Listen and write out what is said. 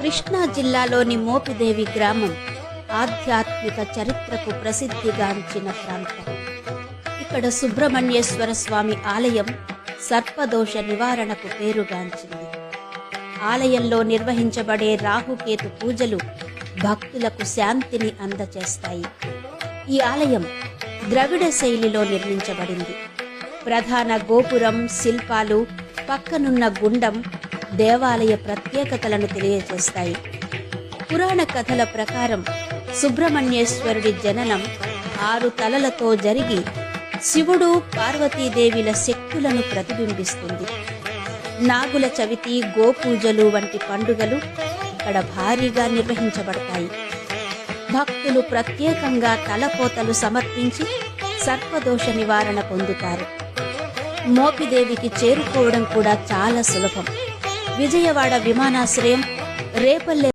కృష్ణా జిల్లాలోని మోపిదేవి గ్రామం ఆధ్యాత్మిక చరిత్రకు ప్రసిద్ధిగాంచిన ప్రాంతం. ఇక్కడ సుబ్రహ్మణ్యేశ్వర స్వామి ఆలయం సర్పదోష నివారణకు పేరుగాంచింది. ఆలయంలో నిర్వహించబడే రాహుకేతు పూజలు భక్తులకు శాంతిని అందజేస్తాయి. ఈ ఆలయం ద్రవిడ శైలిలో నిర్మించబడింది. ప్రధాన గోపురం, శిల్పాలు, పక్కనున్న గుండం దేవాలయ ప్రత్యేకతలను తెలియజేస్తాయి. పురాణ కథల ప్రకారం సుబ్రహ్మణ్యేశ్వరుడి జననం 6 తలలతో జరిగి శివుడు, పార్వతీదేవిల శక్తులను ప్రతిబింబిస్తుంది. నాగుల చవితి, గోపూజలు వంటి పండుగలు ఇక్కడ భారీగా నిర్వహించబడతాయి. భక్తులు ప్రత్యేకంగా తలపోతలు సమర్పించి సర్పదోష నివారణ పొందుతారు. మోపిదేవికి చేరుకోవడం కూడా చాలా సులభం. విజయవాడ విమానాశ్రయం, రేపల్లె